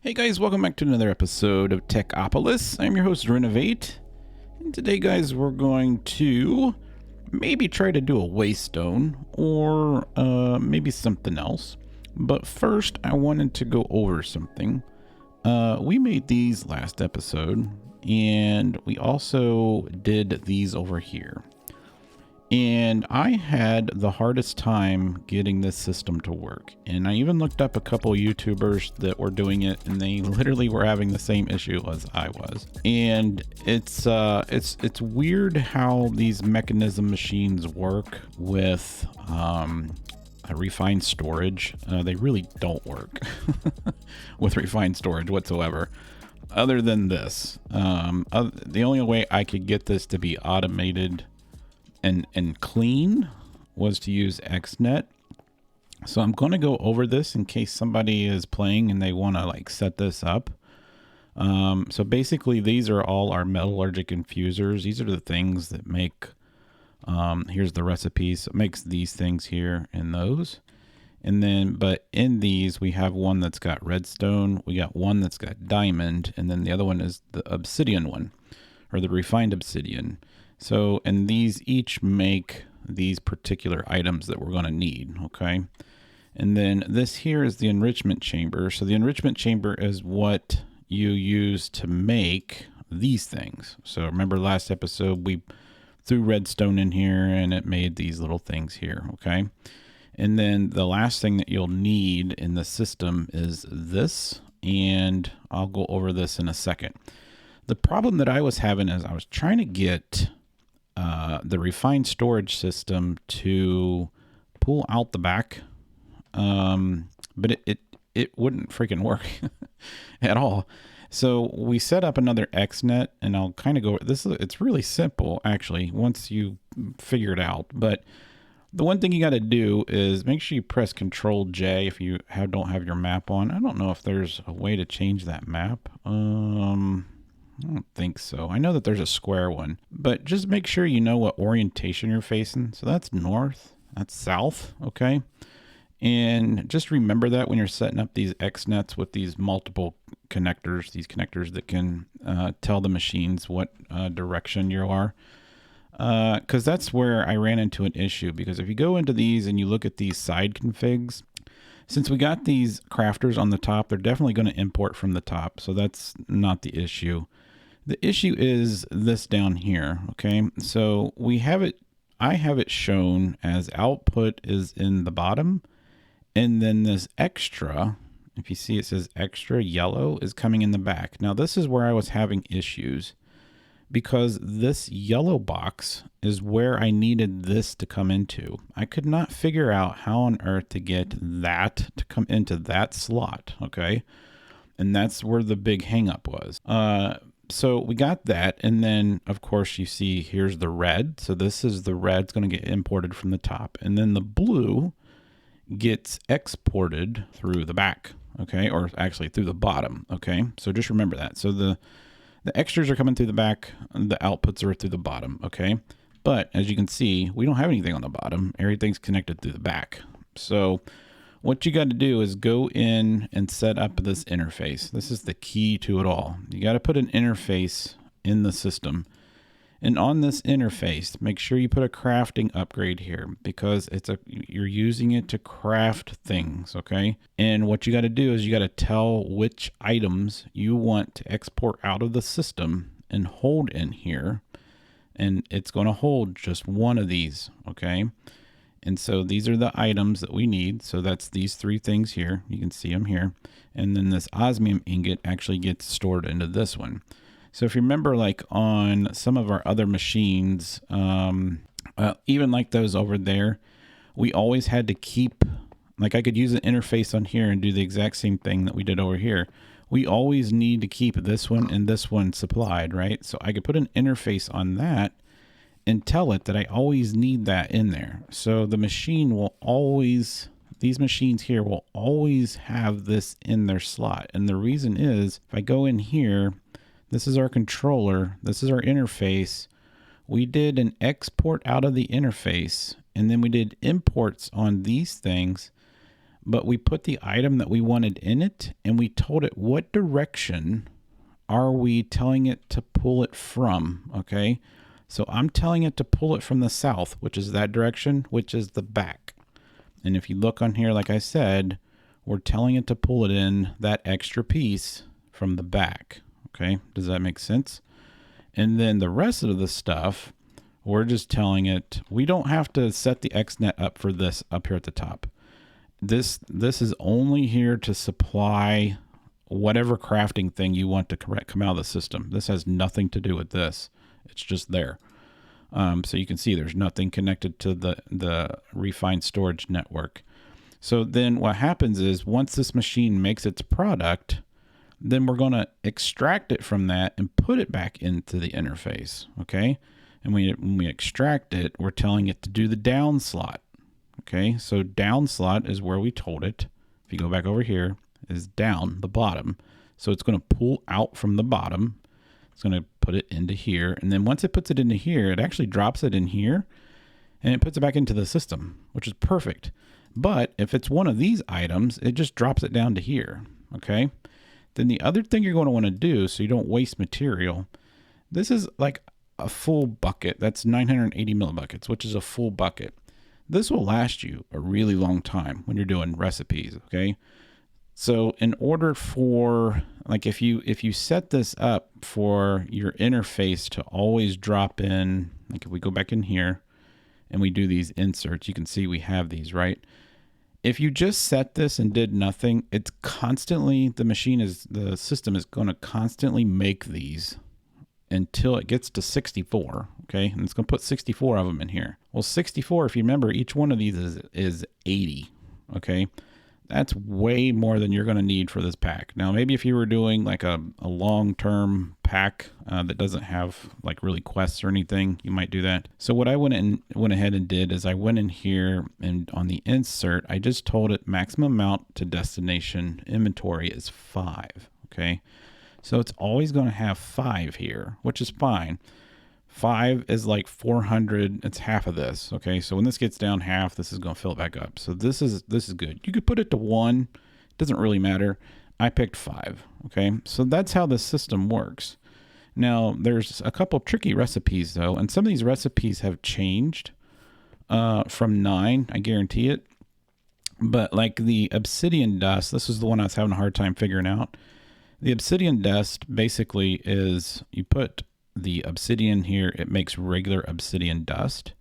Hey guys, welcome back to another episode of Techopolis. I'm your host, Renovate. And today, guys, we're going to maybe try to do a waystone or maybe something else. But first, I wanted to go over something. We made these last episode, and we also did these over here. And I had the hardest time getting this system to work. And I even looked up a couple YouTubers that were doing it, and they literally were having the same issue as I was. And it's weird how these Mekanism machines work with a refined storage. They really don't work with refined storage whatsoever. Other than this, the only way I could get this to be automated and clean was to use XNet. So I'm going to go over this in case somebody is playing and they want to like set this up. So basically these are all our metallurgic infusers. These are the things that make, here's the recipes. It makes these things here and those. And then, but in these we have one that's got redstone. We got one that's got diamond. And then the other one is the obsidian one, or the refined obsidian. So, and these each make these particular items that we're going to need, okay? And then this here is the enrichment chamber. So the enrichment chamber is what you use to make these things. So remember last episode, we threw redstone in here and it made these little things here, okay? And then the last thing that you'll need in the system is this, and I'll go over this in a second. The problem that I was having is I was trying to get the refined storage system to pull out the back, but it wouldn't freaking work at all. So we set up another XNet, and I'll kind of go this. It's really simple actually once you figure it out. But the one thing you got to do is make sure you press Control J if you don't have your map on. I don't know if there's a way to change that map. I don't think so. I know that there's a square one, but just make sure you know what orientation you're facing. So that's north, that's south, okay? And just remember that when you're setting up these XNets with these multiple connectors, these connectors that can tell the machines what direction you are. Because that's where I ran into an issue, because if you go into these and you look at these side configs, since we got these crafters on the top, they're definitely going to import from the top. So that's not the issue. The issue is this down here, okay? So we have it, I have it shown as output is in the bottom, and then this extra, if you see it says extra yellow, is coming in the back. Now this is where I was having issues, because this yellow box is where I needed this to come into. I could not figure out how on earth to get that to come into that slot, okay? And that's where the big hang up was. So we got that, and then of course you see here's the red. So this is the red, it's going to get imported from the top, and then the blue gets exported through the back, okay, or actually through the bottom, okay? So just remember that. So the extras are coming through the back, the outputs are through the bottom, okay? But as you can see, we don't have anything on the bottom. Everything's connected through the back. So what you got to do is go in and set up this interface. This is the key to it all. You got to put an interface in the system. And on this interface, make sure you put a crafting upgrade here, because you're using it to craft things, okay? And what you got to do is you got to tell which items you want to export out of the system and hold in here. And it's going to hold just one of these, okay? And so these are the items that we need. So that's these three things here. You can see them here. And then this osmium ingot actually gets stored into this one. So if you remember, like on some of our other machines, even like those over there, we always had to keep, like I could use an interface on here and do the exact same thing that we did over here. We always need to keep this one and this one supplied, right? So I could put an interface on that and tell it that I always need that in there. So the machine will always, these machines here will always have this in their slot. And the reason is, if I go in here, this is our controller, this is our interface. We did an export out of the interface, and then we did imports on these things. but we put the item that we wanted in it, and we told it what direction are we telling it to pull it from, okay? So I'm telling it to pull it from the south, which is that direction, which is the back. And if you look on here, like I said, we're telling it to pull it in that extra piece from the back, okay? Does that make sense? And then the rest of the stuff, we're just telling it, we don't have to set the XNet up for this up here at the top. This is only here to supply whatever crafting thing you want to come out of the system. This has nothing to do with this. It's just there. So you can see there's nothing connected to the refined storage network. So then what happens is once this machine makes its product, then we're going to extract it from that and put it back into the interface. Okay. And when we extract it, we're telling it to do the down slot. Okay. So down slot is where we told it. If you go back over here, is down the bottom. So it's going to pull out from the bottom. It's going to put it into here. And then once it puts it into here, it actually drops it in here and it puts it back into the system, which is perfect. But if it's one of these items, it just drops it down to here. Okay. Then the other thing you're going to want to do so you don't waste material, this is like a full bucket. That's 980 millibuckets, which is a full bucket. This will last you a really long time when you're doing recipes. Okay. So in order for, like, if you set this up for your interface to always drop in, like if we go back in here and we do these inserts, you can see we have these, right? If you just set this and did nothing, it's constantly, the system is going to constantly make these until it gets to 64, okay? And it's going to put 64 of them in here. Well, 64, if you remember, each one of these is 80, okay? That's way more than you're going to need for this pack. Now, maybe if you were doing like a long-term pack that doesn't have like really quests or anything, you might do that. So what I went ahead and did is I went in here and on the insert, I just told it maximum amount to destination inventory is 5. Okay. So it's always going to have 5 here, which is fine. 5 is like 400. It's half of this. Okay. So when this gets down half, this is going to fill it back up. So this is good. You could put it to 1. It doesn't really matter. I picked 5. Okay. So that's how the system works. Now there's a couple tricky recipes though. And some of these recipes have changed from 9. I guarantee it. But like the obsidian dust, this is the one I was having a hard time figuring out. The obsidian dust basically is you put the obsidian here, it makes regular obsidian dust.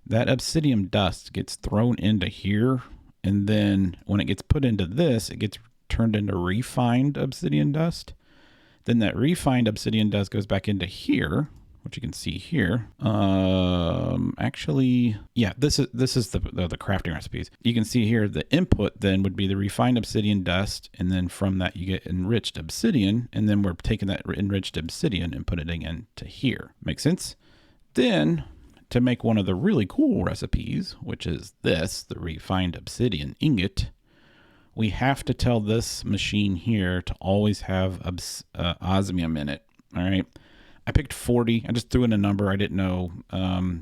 That obsidian dust gets thrown into here, and then when it gets put into this, it gets turned into refined obsidian dust. Then that refined obsidian dust goes back into here, which you can see here. Actually, yeah, this is the crafting recipes. You can see here the input then would be the refined obsidian dust, and then from that you get enriched obsidian, and then we're taking that enriched obsidian and putting it into here. Make sense? Then to make one of the really cool recipes, which is this, the refined obsidian ingot, we have to tell this machine here to always have osmium in it. All right. I picked 40. I just threw in a number. I didn't know.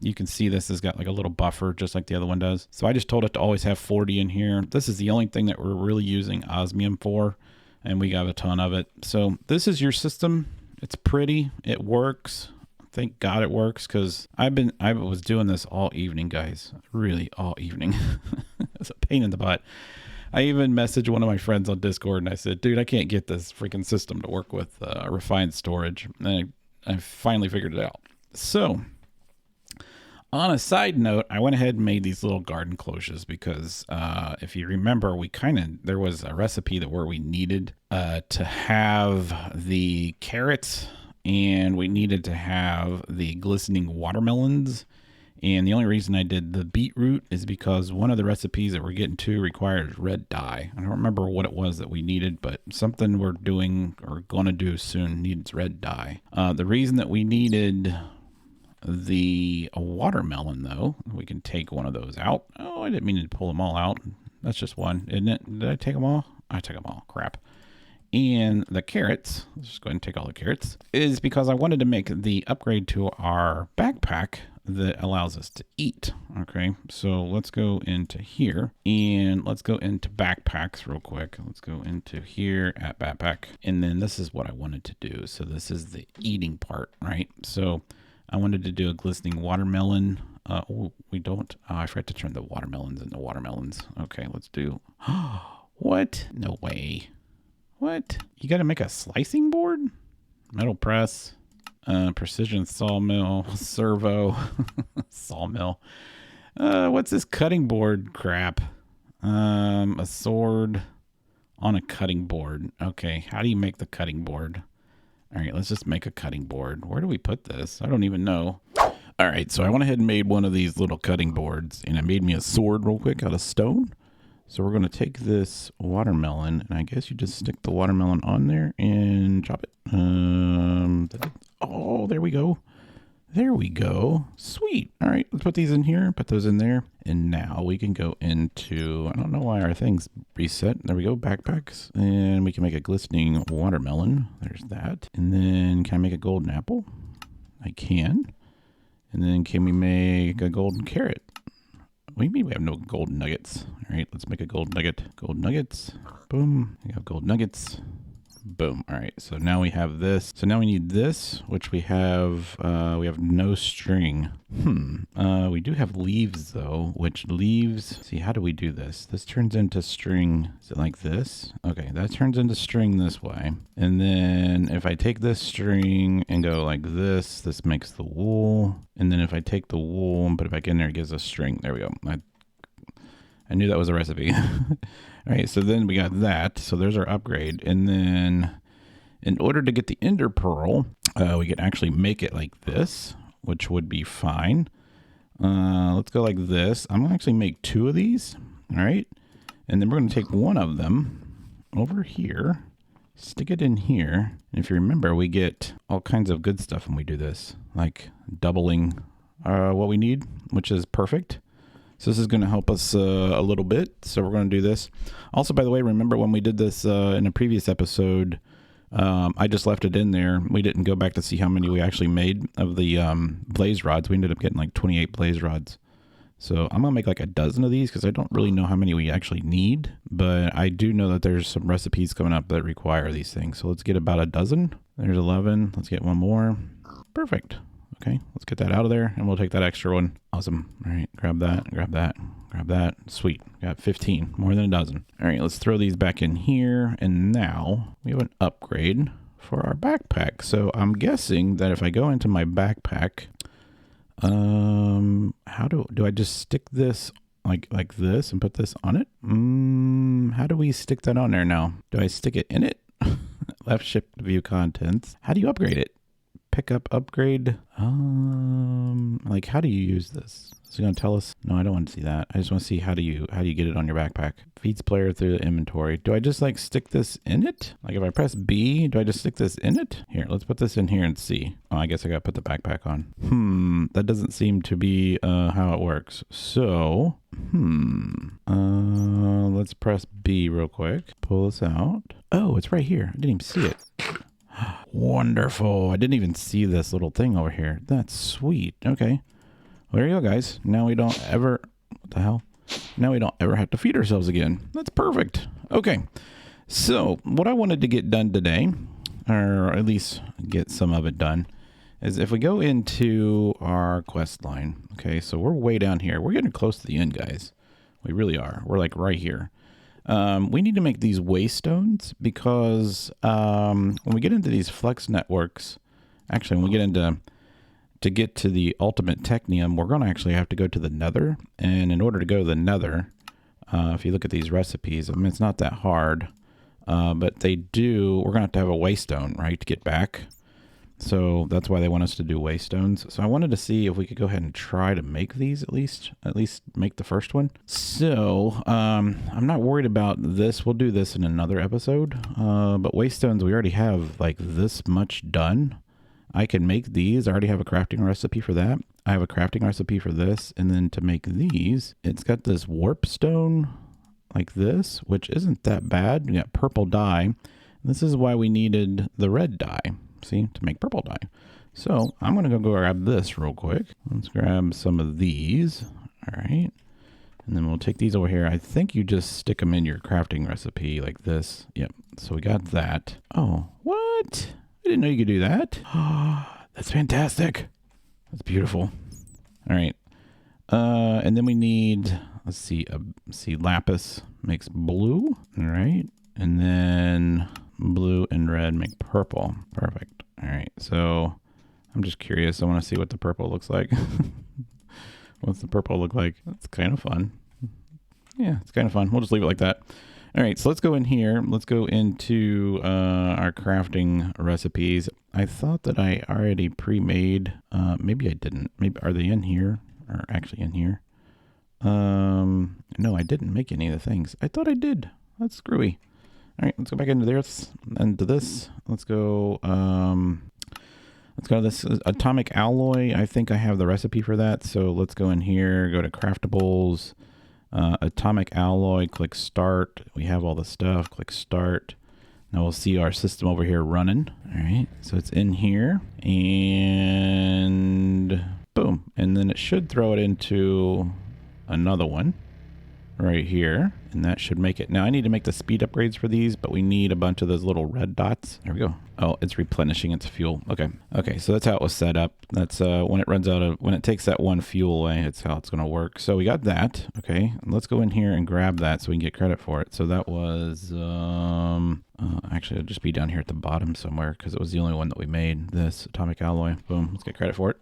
You can see this has got like a little buffer just like the other one does. So I just told it to always have 40 in here. This is the only thing that we're really using osmium for, and we got a ton of it. So this is your system. It's pretty. It works. Thank God it works, because I was doing this all evening, guys. Really all evening. It's a pain in the butt. I even messaged one of my friends on Discord and I said, dude, I can't get this freaking system to work with refined storage. And I finally figured it out. So on a side note, I went ahead and made these little garden cloches because if you remember, there was a recipe where we needed to have the carrots and we needed to have the glistening watermelons. And the only reason I did the beetroot is because one of the recipes that we're getting to requires red dye. I don't remember what it was that we needed, but something we're doing or going to do soon needs red dye. The reason that we needed the watermelon, though, we can take one of those out. Oh, I didn't mean to pull them all out. That's just one, isn't it? Did I take them all? I took them all. Crap. And the carrots, let's just go ahead and take all the carrots, is because I wanted to make the upgrade to our backpack that allows us to eat. Okay, so let's go into here and let's go into backpacks real quick. Let's go into here at backpack. And then this is what I wanted to do. So this is the eating part, right? So I wanted to do a glistening watermelon. Oh, we don't. Oh, I forgot to turn the watermelons into watermelons. Okay, let's do. What? No way. What? You got to make a slicing board? Metal press. Precision sawmill, servo, sawmill. What's this cutting board crap? A sword on a cutting board. Okay, how do you make the cutting board? All right, let's just make a cutting board. Where do we put this? I don't even know. All right, so I went ahead and made one of these little cutting boards, and I made me a sword real quick out of stone. So we're going to take this watermelon, and I guess you just stick the watermelon on there and chop it. Oh, there we go. There we go. Sweet. All right, let's put these in here, put those in there. And now we can go into, I don't know why our thing's reset. There we go, backpacks. And we can make a glistening watermelon. There's that. And then can I make a golden apple? I can. And then can we make a golden carrot? We have no golden nuggets. All right, let's make a golden nugget. Gold nuggets. Boom. We have gold nuggets. Boom. All right, so now we have this. So now we need this, which we have no string. We do have leaves though, which leaves, see, how do we do this? This turns into string. Is it like this? Okay, that turns into string this way. And then if I take this string and go like this makes the wool. And then if I take the wool and put it back in there, it gives us string. There we go. I knew that was a recipe. All right, so then we got that. So there's our upgrade. And then in order to get the ender pearl, we can actually make it like this, which would be fine. Let's go like this. I'm gonna actually make 2 of these. All right. And then we're gonna take one of them over here, stick it in here. And if you remember, we get all kinds of good stuff when we do this, like doubling what we need, which is perfect. So this is going to help us a little bit. So we're going to do this. Also, by the way, remember when we did this in a previous episode, I just left it in there. We didn't go back to see how many we actually made of the blaze rods. We ended up getting like 28 blaze rods. So I'm going to make like a dozen of these because I don't really know how many we actually need. But I do know that there's some recipes coming up that require these things. So let's get about a dozen. There's 11. Let's get one more. Perfect. Okay, let's get that out of there and we'll take that extra one. Awesome. All right, grab that, grab that, grab that. Sweet, got 15, more than a dozen. All right, let's throw these back in here. And now we have an upgrade for our backpack. So I'm guessing that if I go into my backpack, how do I just stick this like this and put this on it? How do we stick that on there now? Do I stick it in it? Left shift view contents. How do you upgrade it? Pick up upgrade. Like how do you use this? Is it gonna tell us? No, I don't want to see that. I just want to see how do you get it on your backpack. Feeds player through the inventory. Do I just like stick this in it? Like if I press B, do I just stick this in it? Here, let's put this in here and see. Oh, I guess I gotta put the backpack on. That doesn't seem to be how it works. So, let's press B real quick. Pull this out. Oh, it's right here. I didn't even see it. Wonderful. I didn't even see this little thing over here. That's sweet. Okay. Well, there you go, guys. Now we don't ever... What the hell? Now we don't ever have to feed ourselves again. That's perfect. Okay. So, what I wanted to get done today, or at least get some of it done, is if we go into our quest line. Okay, so we're way down here. We're getting close to the end, guys. We really are. We're like right here. We need to make these waystones because when we get into these flex networks, actually when we get into to get to the ultimate technium, we're going to actually have to go to the nether. And in order to go to the nether, if you look at these recipes, I mean, it's not that hard, but they do, we're going to have a waystone, right, to get back. So that's why they want us to do waystones. So I wanted to see if we could go ahead and try to make these at least make the first one. So I'm not worried about this. We'll do this in another episode. But waystones, we already have like this much done. I can make these. I already have a crafting recipe for that. I have a crafting recipe for this. And then to make these, it's got this warp stone like this, which isn't that bad. We got purple dye. This is why we needed the red dye. see, to make purple dye. So I'm going to go grab this real quick. Let's grab some of these. All right. And then we'll take these over here. I think you just stick them in your crafting recipe like this. Yep. So we got that. Oh, what? I didn't know you could do that. Oh, that's fantastic. That's beautiful. All right. And then we need, let's see, lapis makes blue. All right. And then blue and red make purple. Perfect. All right. So I'm just curious. I want to see what the purple looks like. What's the purple look like? That's kind of fun. Yeah, it's kind of fun. We'll just leave it like that. All right, so let's go in here. Let's go into our crafting recipes. I thought that I already pre-made. Maybe I didn't. Maybe are they in here? Or actually in here? No, I didn't make any of the things. I thought I did. That's screwy. All right, let's go back into this. Into this. Let's go. Let's go to this atomic alloy. I think I have the recipe for that. So let's go in here, go to craftables, atomic alloy, click start. We have all the stuff, click start. Now we'll see our system over here running. All right, so it's in here and boom. And then it should throw it into another one right here. And that should make it. Now I need to make the speed upgrades for these, but we need a bunch of those little red dots. There we go. Oh, it's replenishing its fuel. Okay. Okay. So that's how it was set up. That's when it runs out of, when it takes that one fuel away, it's how it's going to work. So we got that. Okay. Let's go in here and grab that so we can get credit for it. So that was, actually it'll just be down here at the bottom somewhere because it was the only one that we made. This atomic alloy. Boom. Let's get credit for it.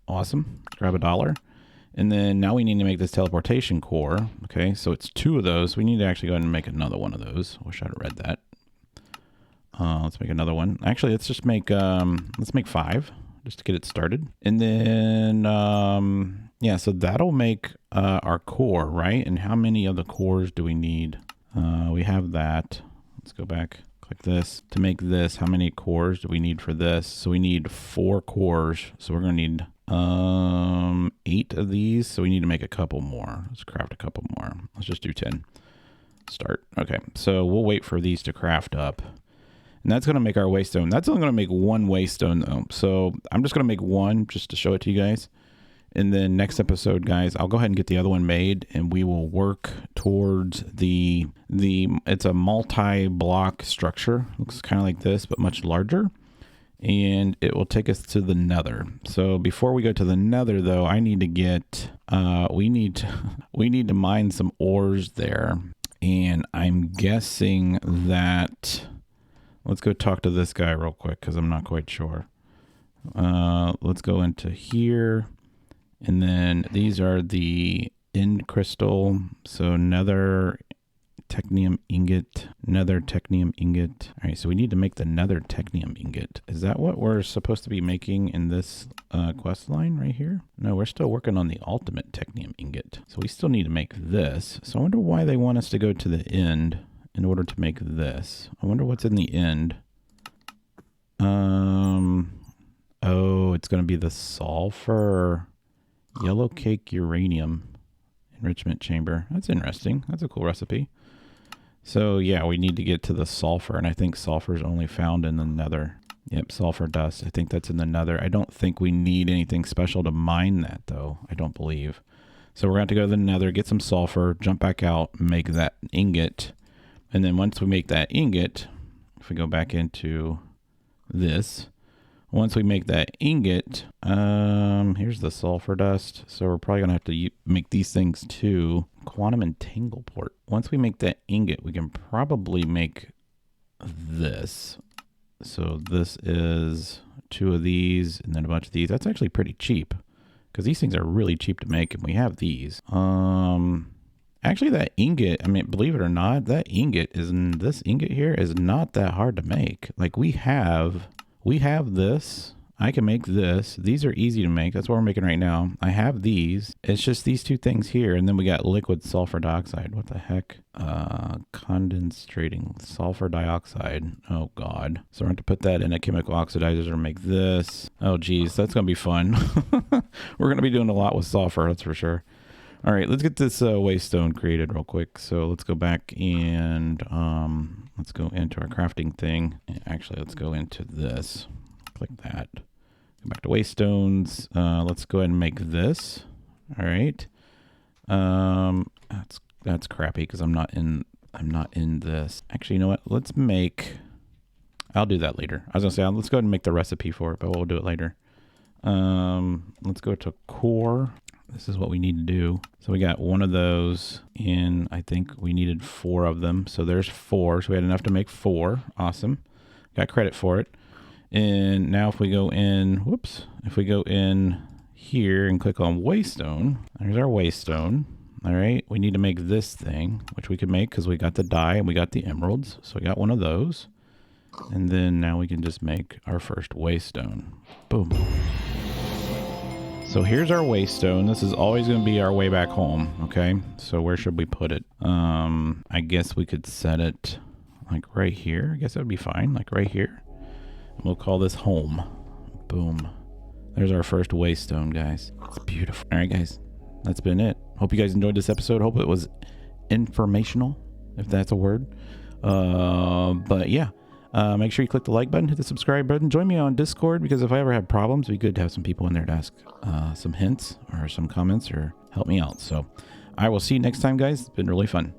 Awesome. Let's grab $1. And then now we need to make this teleportation core. Okay, so it's 2 of those. We need to actually go ahead and make another one of those. Wish I'd have read that. Let's make another one. Actually, let's just make 5 just to get it started. And then, yeah, so that'll make our core, right? And how many of the cores do we need? We have that. Let's go back, click this. To make this, how many cores do we need for this? So we need 4 cores. So we're going to need 8 of these, so we need to make a couple more. Let's craft a couple more. Let's just do 10. Start. Okay, so we'll wait for these to craft up, and that's going to make our waystone. That's only going to make 1 waystone though, so I'm just going to make 1 just to show it to you guys, and then next episode, guys, I'll go ahead and get the other one made, and we will work towards the it's a multi-block structure. Looks kind of like this but much larger. And it will take us to the nether. So before we go to the nether though, I need to get we need to mine some ores there. And I'm guessing that, let's go talk to this guy real quick because I'm not quite sure. Let's go into here, and then these are the end crystal. So nether technium ingot, nether technium ingot. All right, so we need to make the nether technium ingot. Is that what we're supposed to be making in this quest line right here? No, we're still working on the ultimate technium ingot. So we still need to make this. So I wonder why they want us to go to the end in order to make this. I wonder what's in the end. Oh, it's going to be the sulfur, yellow cake uranium enrichment chamber. That's interesting. That's a cool recipe. So yeah, we need to get to the sulfur, and I think sulfur is only found in the nether. Yep, sulfur dust. I think that's in the nether. I don't think we need anything special to mine that though. I don't believe. So we're going to have to go to the nether, get some sulfur, jump back out, make that ingot. And then once we make that ingot, if we go back into this, once we make that ingot, here's the sulfur dust. So we're probably going to have to make these things too. Quantum entangle port. Once we make that ingot, we can probably make this. So this is 2 of these and then a bunch of these. That's actually pretty cheap because these things are really cheap to make, and we have these. Actually that ingot, I mean, believe it or not, that ingot this ingot here is not that hard to make. Like we have this. I can make this. These are easy to make. That's what we're making right now. I have these. It's just these 2 things here. And then we got liquid sulfur dioxide. What the heck? Condensating sulfur dioxide. Oh, God. So we're going to put that in a chemical oxidizer to make this. Oh, geez. That's going to be fun. We're going to be doing a lot with sulfur. That's for sure. All right. Let's get this waystone created real quick. So let's go back and let's go into our crafting thing. Actually, let's go into this. Click that. Go back to Waystones. Let's go ahead and make this. All right. That's crappy because I'm not in this. Actually, you know what? Let's make. I'll do that later. I was gonna say let's go ahead and make the recipe for it, but we'll do it later. Let's go to core. This is what we need to do. So we got one of those in. I think we needed 4 of them. So there's 4. So we had enough to make 4. Awesome. Got credit for it. And now if we go in, whoops, if we go in here and click on waystone, there's our waystone. All right, we need to make this thing, which we can make because we got the dye and we got the emeralds. So we got one of those. And then now we can just make our first waystone. Boom. So here's our waystone. This is always going to be our way back home. Okay, so where should we put it? I guess we could set it like right here. I guess that would be fine, like right here. We'll call this home. Boom. There's our first waystone, guys. It's beautiful. All right, guys. That's been it. Hope you guys enjoyed this episode. Hope it was informational, if that's a word. But yeah. Make sure you click the like button, hit the subscribe button. Join me on Discord because if I ever have problems, it'd be good to have some people in there to ask some hints or some comments or help me out. So I will see you next time, guys. It's been really fun.